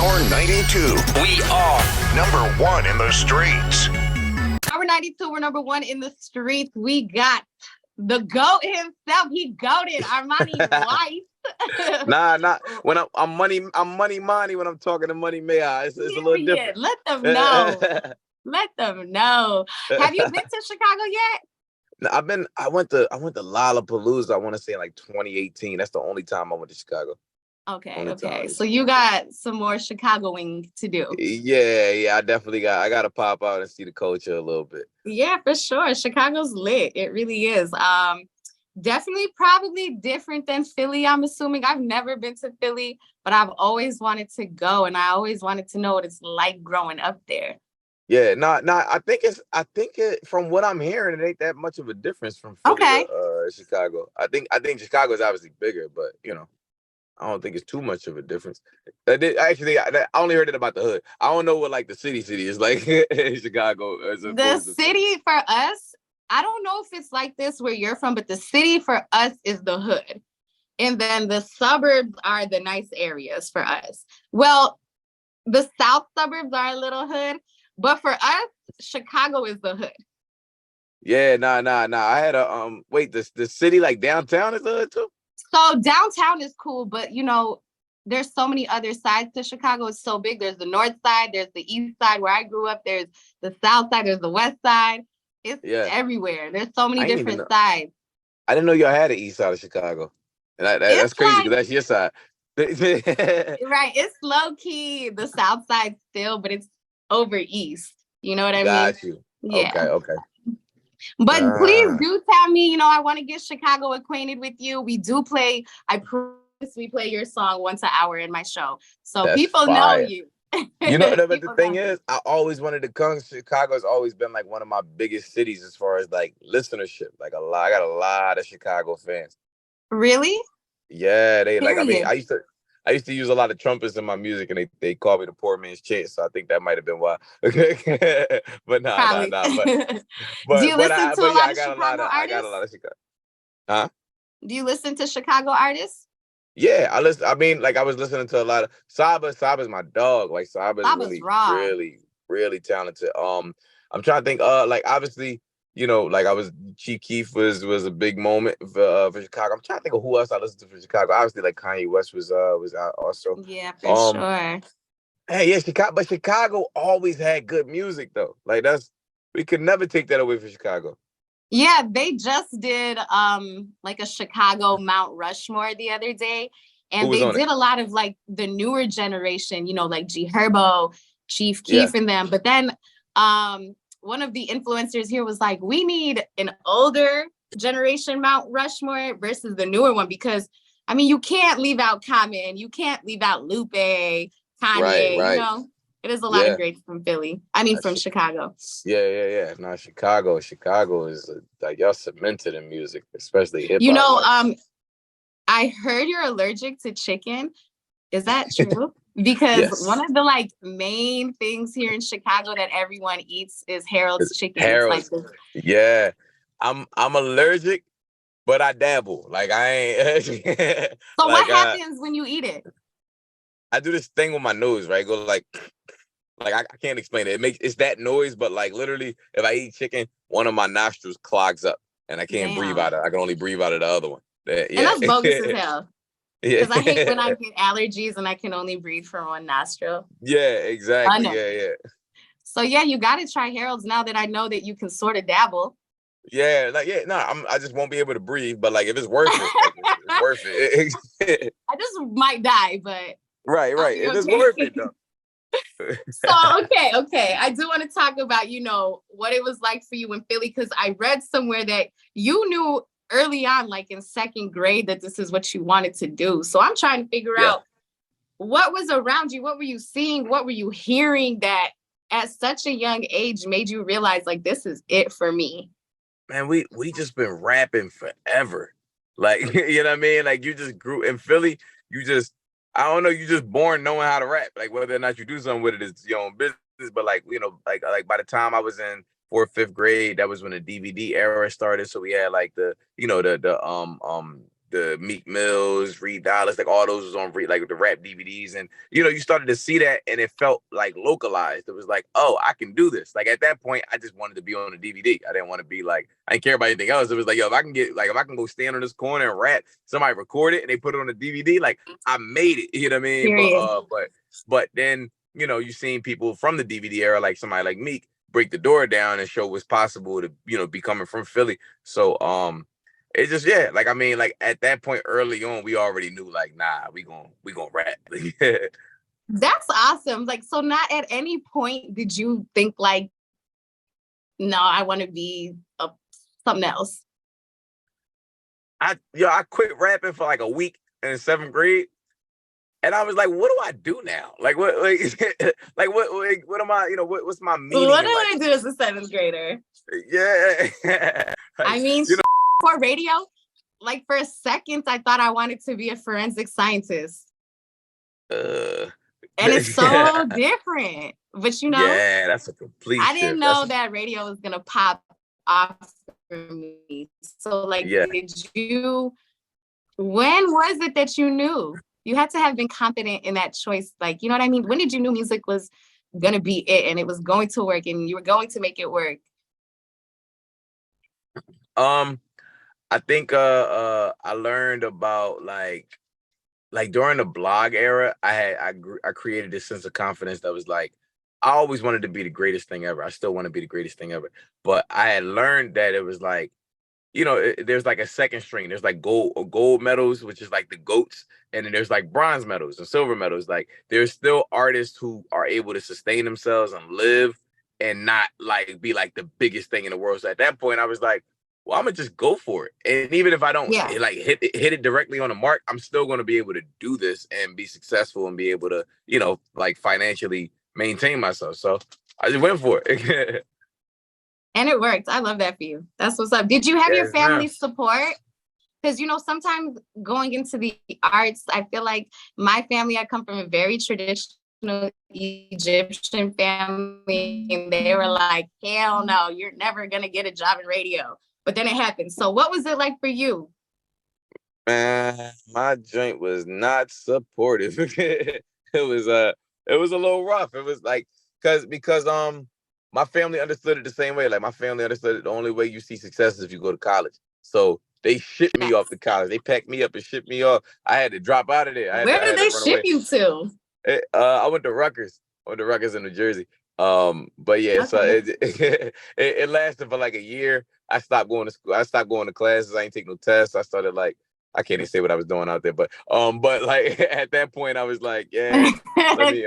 Power 92. We are number one in the streets. Power 92, we're number one in the streets. We got the GOAT himself. He goated Armani's wife. Nah. When I'm money money when I'm talking to Money Mayor. It's a little different. Let them know. Let them know. Have you been to Chicago yet? No, I went to Lollapalooza, I want to say in like 2018. That's the only time I went to Chicago. Okay. So you got some more Chicagoing to do. Yeah, I definitely I gotta pop out and see the culture a little bit. Yeah, for sure. Chicago's lit. It really is. Definitely probably different than Philly, I'm assuming. I've never been to Philly, but I've always wanted to go, and I always wanted to know what it's like growing up there. Yeah, I think it from what I'm hearing, it ain't that much of a difference from Philly to Chicago. I think Chicago is obviously bigger, but I don't think it's too much of a difference. I only heard it about the hood. I don't know what like the city is like in Chicago. The city for us, I don't know if it's like this where you're from, but the city for us is the hood. And then the suburbs are the nice areas for us. Well, the south suburbs are a little hood, but for us, Chicago is the hood. Yeah, nah. I had a the city like downtown is the hood too? So downtown is cool, but there's so many other sides to Chicago. It's so big. There's the north side, there's the east side where I grew up, there's the south side, there's the west side. It's everywhere. There's so many different sides. I didn't know y'all had an east side of Chicago. And that's crazy because that's your side. Right. It's low key the south side still, but it's over east. You know what I mean? Got you. Yeah. Okay. But please do tell me, I want to get Chicago acquainted with you. I promise we play your song once an hour in my show. So that's people fire. know you. But the thing is, I always wanted to come. Chicago has always been like one of my biggest cities as far as like listenership. Like I got a lot of Chicago fans. Really? Yeah, I used to use a lot of trumpets in my music, and they called me the poor man's Chance. So I think that might have been why. But nah. But do you listen to a lot of Chicago artists? I got a lot of Chicago. Huh? Do you listen to Chicago artists? Yeah, I listen. I mean, like I was listening to a lot of Saba's my dog. Like Saba's really, really, really talented. I'm trying to think. Like obviously, like Chief Keef was a big moment for Chicago. I'm trying to think of who else I listened to for Chicago. Obviously, like Kanye West was out also. Yeah, for sure. Hey, yeah, Chicago always had good music though. Like we could never take that away from Chicago. Yeah, they just did like a Chicago Mount Rushmore the other day. And they did a lot of like the newer generation, like G Herbo, Chief Keef and them. But then one of the influencers here was like, we need an older generation Mount Rushmore versus the newer one, because you can't leave out Common, you can't leave out Lupe, Kanye, right. It is a lot of greats from Philly. From Chicago. Yeah. No, Chicago is like y'all cemented in music, especially hip hop. I heard you're allergic to chicken. Is that true? Because one of the like main things here in Chicago that everyone eats is Harold's chicken. Harold's. Yeah, I'm allergic, but I dabble. Like I ain't. So what happens when you eat it? I do this thing with my nose, right? Go like I can't explain it. It's that noise, but like literally, if I eat chicken, one of my nostrils clogs up, and I can't breathe out of it. I can only breathe out of the other one. And that's bogus as hell. Because I hate when I get allergies and I can only breathe from one nostril. Yeah, exactly. Yeah. So you got to try Harold's now that I know that you can sort of dabble. Yeah, I just won't be able to breathe. But like, if it's worth it, it's worth it. I just might die, but right. If it's worth it, though. So okay. I do want to talk about what it was like for you in Philly, because I read somewhere that you knew early on, like in second grade, that this is what you wanted to do. So I'm trying to figure out what was around you, what were you seeing, what were you hearing that at such a young age made you realize like this is it for me? Man, we just been rapping forever. Like, you know what I mean? Like you just grew in Philly, I don't know, you just born knowing how to rap. Like whether or not you do something with it is your own business. But like, like by the time I was in 4th, 5th grade, that was when the DVD era started. So we had like the the Meek Mills, Reed Dollars, like all those was on like the rap DVDs, and you started to see that, and it felt like localized. It was like, oh, I can do this. Like at that point, I just wanted to be on a DVD. I didn't want to be like, I didn't care about anything else. It was like, yo, if I can go stand on this corner and rap, somebody record it and they put it on a DVD, like I made it. You know what I mean? Period. But then you seen people from the DVD era, like somebody like Meek, break the door down and show what's possible to be coming from Philly. So it's just like I mean, like at that point early on, we already knew like, nah, we gonna rap. That's awesome. Like, so not at any point did you think like, no, I want to be something else? I quit rapping for like a week in 7th grade. And I was like, what do I do now? Like, what am I, what's my meaning? What do I do as a 7th grader? Yeah. I mean, for radio, like for a second, I thought I wanted to be a forensic scientist. And it's so different. But yeah, that's a complete I didn't know that radio was going to pop off for me. So like, when was it that you knew? You had to have been confident in that choice. Like, you know what I mean? When did you know music was going to be it and it was going to work and you were going to make it work? I think I learned about like during the blog era, I created this sense of confidence that was like, I always wanted to be the greatest thing ever. I still want to be the greatest thing ever. But I had learned that it was like, there's like a second string. There's like gold medals, which is like the GOATs. And then there's like bronze medals and silver medals. Like there's still artists who are able to sustain themselves and live and not like be like the biggest thing in the world. So at that point I was like, well, I'm gonna just go for it. And even if I don't like hit it directly on the mark, I'm still going to be able to do this and be successful and be able to, like financially maintain myself. So I just went for it. And it worked. I love that for you. That's what's up. Did you have your family support? Because, sometimes going into the arts, I feel like my family, I come from a very traditional Egyptian family, and they were like, hell no, you're never going to get a job in radio. But then it happened. So what was it like for you? Man, my joint was not supportive. It was a little rough. It was like, because my family understood it the same way. Like my family understood it. The only way you see success is if you go to college. So they shipped me off to college. They packed me up and shipped me off. I had to drop out of there. Where did they ship you to? I went to Rutgers. In New Jersey. But yeah, so it lasted for like a year. I stopped going to school. I stopped going to classes. I ain't take no tests. I started like, I can't even say what I was doing out there, but like at that point I was like, yeah, let me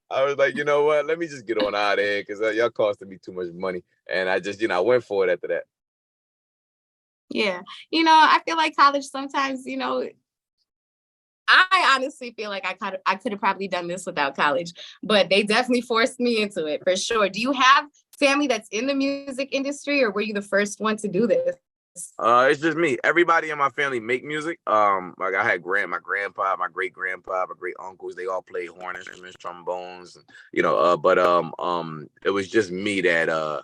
I was like, you know what? Let me just get on out of here because y'all costing me too much money. And I just, I went for it after that. Yeah. I feel like college sometimes, I honestly feel like I could have probably done this without college, but they definitely forced me into it for sure. Do you have family that's in the music industry, or were you the first one to do this? It's just me. Everybody in my family make music. Like I had my grandpa, my great grandpa, my great uncles. They all play horn instruments, trombones, and but it was just me that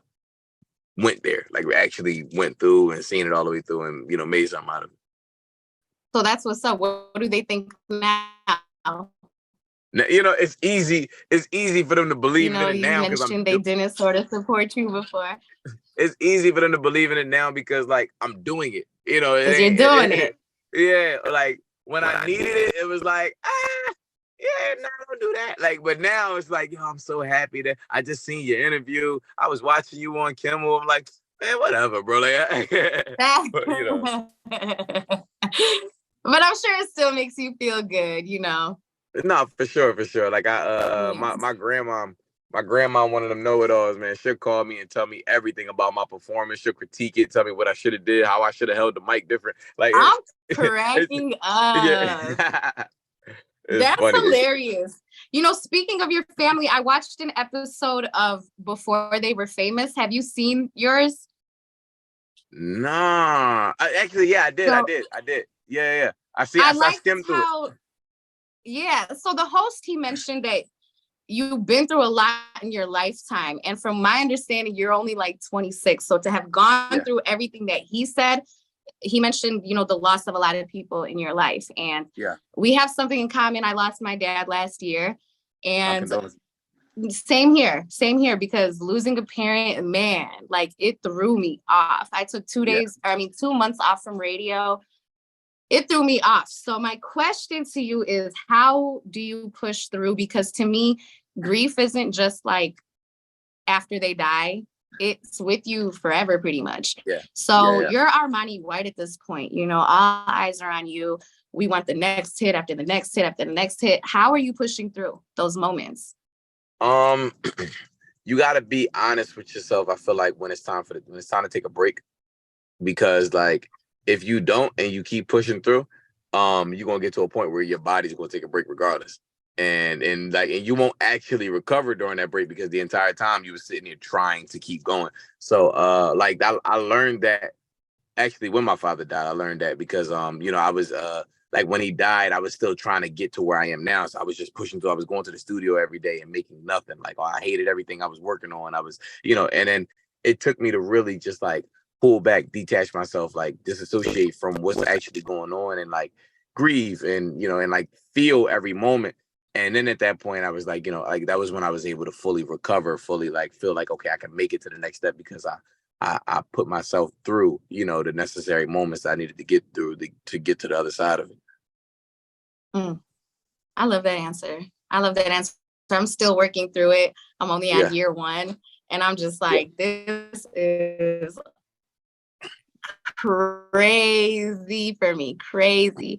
went there. Like we actually went through and seen it all the way through, and made something out of it. So that's what's up. What do they think now? Now, it's easy. It's easy for them to believe in it now. You mentioned they didn't sort of support you before. It's easy for them to believe in it now because, like, I'm doing it. Because you're doing it. Yeah, like when I needed it, it was like, yeah, no, don't do that. Like, but now it's like, I'm so happy that I just seen your interview. I was watching you on Kimmel. I'm like, man, whatever, bro. Like, But I'm sure it still makes you feel good, No, for sure. Like my grandma, one of them know-it-alls, man. She'll call me and tell me everything about my performance. She'll critique it, tell me what I should have did, how I should have held the mic different. Like I'm cracking up. Yeah. That's funny. Hilarious. Speaking of your family, I watched an episode of Before They Were Famous. Have you seen yours? Nah. Actually, I did. I did. Yeah. I skimmed through it. Yeah. So the host, he mentioned that you've been through a lot in your lifetime. And from my understanding, you're only like 26. So to have gone through everything that he said, he mentioned, you know, the loss of a lot of people in your life. And we have something in common. I lost my dad last year. And same here, because losing a parent, man, like it threw me off. I took 2 months off from radio. It threw me off. So my question to you is, how do you push through? Because to me, grief isn't just like after they die. It's with you forever, pretty much. So you're Armani White at this point. You know, all eyes are on you. We want the next hit after the next hit after the next hit. How are you pushing through those moments? You got to be honest with yourself. I feel like when it's time to take a break, because like if you don't and you keep pushing through, you're gonna get to a point where your body's gonna take a break regardless. And you won't actually recover during that break because the entire time you were sitting here trying to keep going. So I learned that actually when my father died. I learned that because I was like when he died, I was still trying to get to where I am now. So I was just pushing through. I was going to the studio every day and making nothing. Like, I hated everything I was working on. I was, and then it took me to really just like pull back, detach myself, like disassociate from what's actually going on and like grieve and like feel every moment. And then at that point, I was like, like that was when I was able to fully recover, fully like feel like, okay, I can make it to the next step because I put myself through, the necessary moments I needed to get through to get to the other side of it. I love that answer. I'm still working through it. I'm only on year 1 and I'm just like, this is crazy for me. Crazy.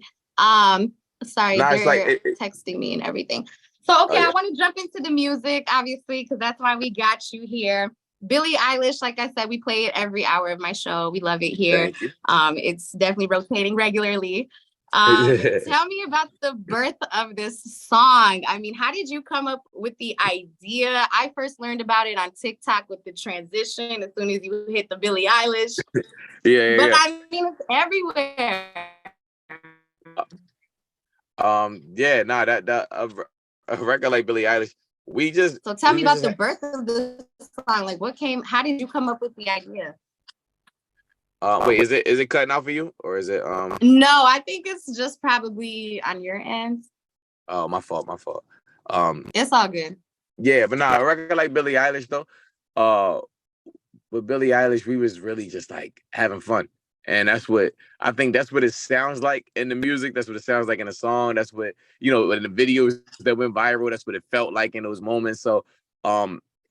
Sorry, they're texting me and everything. So, okay, I want to jump into the music, obviously, because that's why we got you here. Billie Eilish, like I said, we play it every hour of my show. We love it here. It's definitely rotating regularly. Tell me about the birth of this song. I mean, how did you come up with the idea? I first learned about it on TikTok with the transition as soon as you hit the Billie Eilish. I mean, it's everywhere. A record like Billie Eilish, so tell me about the birth of the song. Like, how did you come up with the idea? Wait, is it cutting out for you or is it No, I think it's just probably on your end. Oh, my fault. It's all good. Yeah, but a record like Billie Eilish though, with Billie Eilish, we was really just like having fun. And that's what it sounds like in the music. That's what it sounds like in the song. That's what, in the videos that went viral, that's what it felt like in those moments. So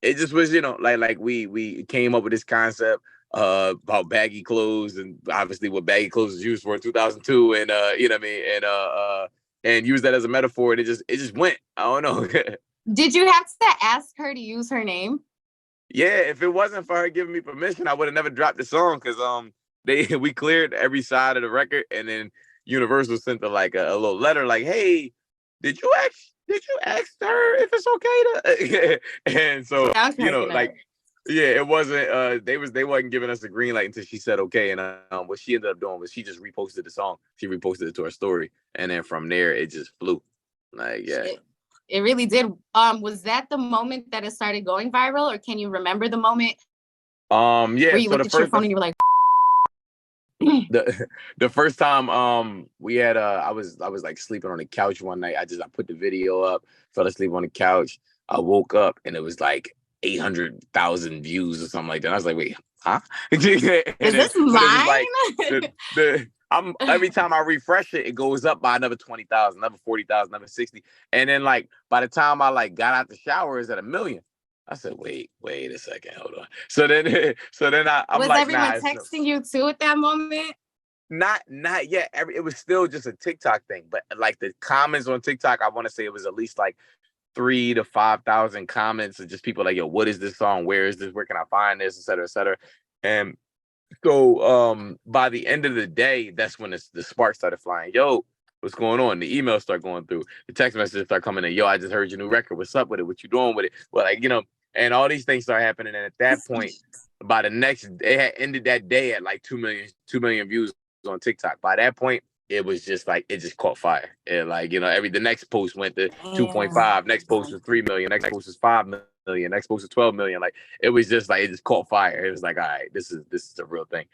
it just was, like we came up with this concept about baggy clothes, and obviously what baggy clothes is used for in 2002, and you know what I mean, and use that as a metaphor, and it just went. I don't know. Did you have to ask her to use her name? Yeah, if it wasn't for her giving me permission, I would have never dropped the song because we cleared every side of the record, and then Universal sent her like a little letter like, hey, did you ask her if it's okay to and so it wasn't they wasn't giving us a green light until she said okay. And what she ended up doing was she just reposted the song. She reposted it to her story, and then from there it just flew. Like it really did. Was that the moment that it started going viral, or can you remember the moment? Where you looked at your phone and you were like the first time we had I was like sleeping on the couch one night. I put the video up, fell asleep on the couch. I woke up and it was like 800,000 views or something like that. I was like, wait, huh? Is this mine? Every time I refresh it, it goes up by another 20,000, another 40,000, another 60. And then like by the time I like got out the shower, it's at 1 million. I said, wait a second, hold on. So then I'm was like, everyone texting you too at that moment? Not yet. It was still just a TikTok thing, but like the comments on TikTok, I want to say it was at least like 3,000 to 5,000 comments of just people like, yo, what is this song? Where is this? Where can I find this? Et cetera, et cetera. And so by the end of the day, that's when the spark started flying. Yo, what's going on? The emails start going through. The text messages start coming in. Yo, I just heard your new record. What's up with it? What you doing with it? Well, like, and all these things start happening. And at that point, by the next, it had ended that day at like 2 million views on TikTok. By that point, it was just like, it just caught fire. And like, the next post went to 2.5, next post was 3 million, next post was 5 million, next post was 12 million. Like, it was just like, it just caught fire. It was like, all right, this is a real thing.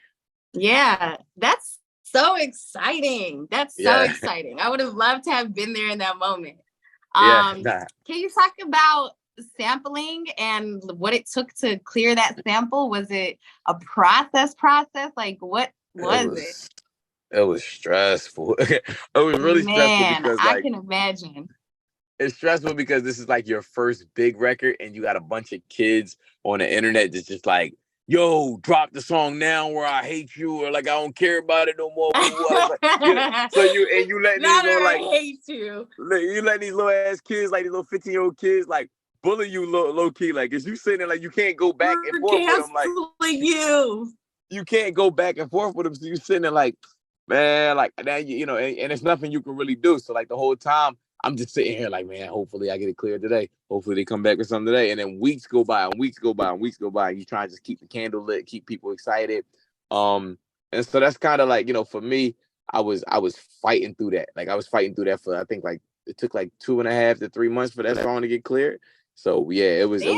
Yeah, that's So exciting. That's so exciting. I would have loved to have been there in that moment. Can you talk about sampling and what it took to clear that sample? Was it a process? Like, what was it? It was stressful. It was really stressful because, like, I can imagine. It's stressful because this is like your first big record and you got a bunch of kids on the internet that's just like, yo, drop the song now or I hate you, or like I don't care about it no more. So you let these little, like, hate you. You let these little ass kids, like these little 15-year-old kids, like bully you low key. Like, is you sitting there like you can't go back and forth with them, like you can't go back and forth with them. So you sitting there like, man, like that, and it's nothing you can really do. So like the whole time I'm just sitting here like, man, hopefully I get it cleared today. Hopefully they come back with something today. And then weeks go by and weeks go by and weeks go by. And you try and just keep the candle lit, keep people excited. And so that's kind of like, for me, I was fighting through that. Like I was fighting through that for, I think like it took like 2.5 to 3 months for that song to get cleared. So yeah, it was a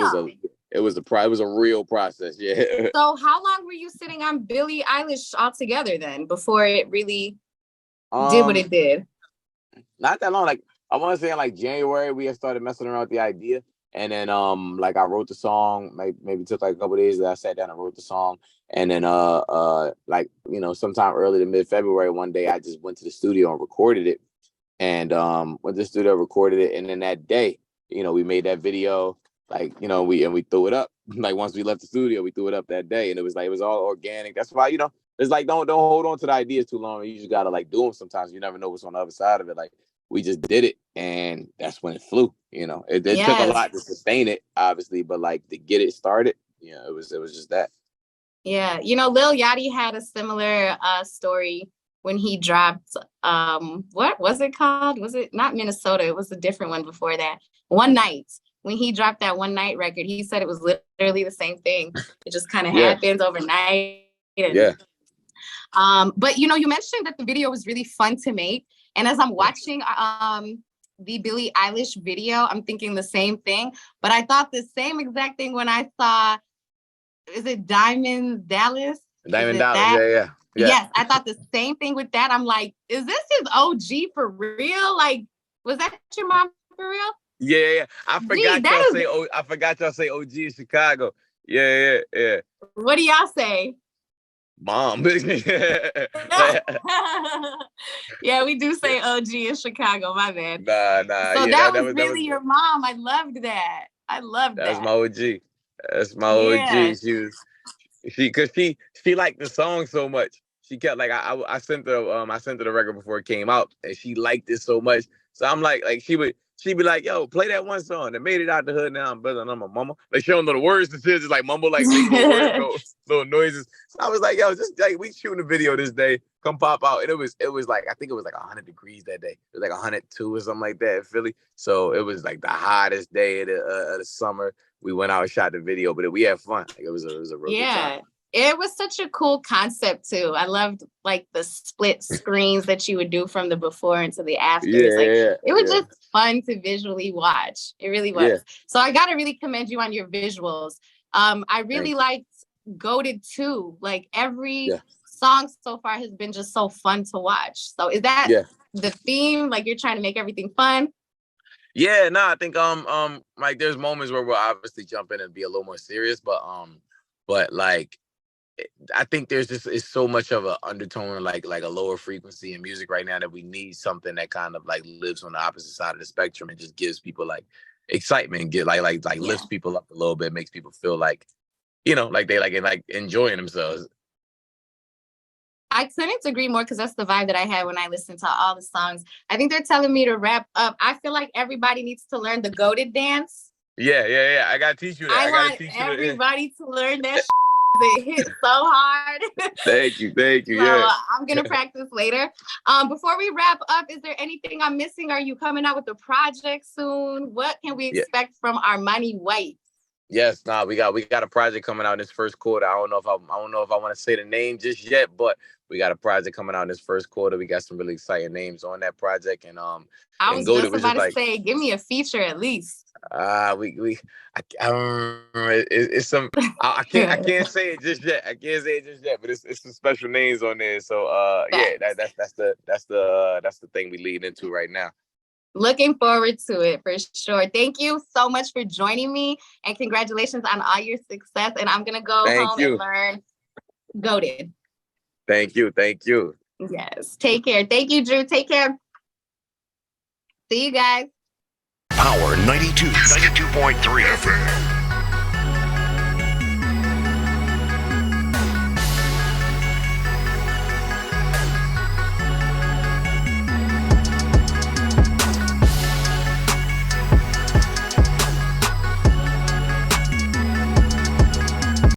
real process. Yeah. So how long were you sitting on Billie Eilish altogether then before it really did what it did? Not that long. Like I want to say in like January, we had started messing around with the idea. And then like I wrote the song, maybe took like a couple of days that I sat down and wrote the song. And then like, sometime early to mid-February, one day I just went to the studio and recorded it. And went to the studio, recorded it. And then that day, we made that video, like, we threw it up. Like once we left the studio, we threw it up that day. And it was all organic. That's why, it's like don't hold on to the ideas too long. You just gotta like do them sometimes. You never know what's on the other side of it. Like we just did it, and that's when it flew. It took a lot to sustain it, obviously, but like to get it started, it was just that. Yeah, Lil Yachty had a similar story when he dropped. What was it called? Was it not Minnesota? It was a different one before that. One Night. When he dropped that One Night record, he said it was literally the same thing. It just kind of happens overnight. But you mentioned that the video was really fun to make. And as I'm watching the Billie Eilish video, I'm thinking the same thing. But I thought the same exact thing when I saw, is it Diamond Dallas? Diamond Dallas, yeah. Yes, I thought the same thing with that. I'm like, is this his OG for real? Like, was that your mom for real? Yeah. I forgot y'all say OG in Chicago. Yeah. What do y'all say? Mom. Yeah, we do say OG in Chicago. My bad. Nah. So that was really your mom. I loved that. That's my OG. That's my OG. She liked the song so much. She kept like I sent her the record before it came out, and she liked it so much. So I'm like she'd be like, yo, play that one song that made it out the hood. Now I'm better than my mama. Like she don't know the words to shit, just like mumble, like make little noises. So I was like, yo, just like we shooting a video this day. Come pop out. And it was like, I think it was like 100 degrees that day. It was like 102 or something like that in Philly. So it was like the hottest day of the summer. We went out and shot the video, but we had fun. Like it was a real good time. It was such a cool concept too. I loved like the split screens that you would do from the before into the after. It was just fun to visually watch. It really was. Yeah. So I gotta really commend you on your visuals. I really liked Goated too. Like every song so far has been just so fun to watch. So is that the theme? Like you're trying to make everything fun? Yeah, no, I think like there's moments where we'll obviously jump in and be a little more serious, but like I think there's just is so much of an undertone, like a lower frequency in music right now, that we need something that kind of like lives on the opposite side of the spectrum and just gives people like excitement, get like lifts people up a little bit, makes people feel like, like they like enjoying themselves. I couldn't agree more, because that's the vibe that I had when I listened to all the songs. I think they're telling me to wrap up. I feel like everybody needs to learn the Goated dance. Yeah. I gotta teach you that. I want everybody to learn that. It hit so hard. Thank you. So I'm gonna practice later. Before we wrap up, is there anything I'm missing? Are you coming out with a project soon? What can we expect from Armani White? Yes, we got a project coming out in this first quarter. I don't know if I want to say the name just yet, but we got a project coming out in this first quarter. We got some really exciting names on that project, and I was just about to say, give me a feature at least. It's some. I can't say it just yet. I can't say it just yet, but it's some special names on there. So yeah, that's the thing we lead into right now. Looking forward to it for sure. Thank you so much for joining me, and congratulations on all your success. And I'm gonna go home and learn Goated. Thank you. Yes. Take care. Thank you, Drew. Take care. See you guys. Power 92.3 FM.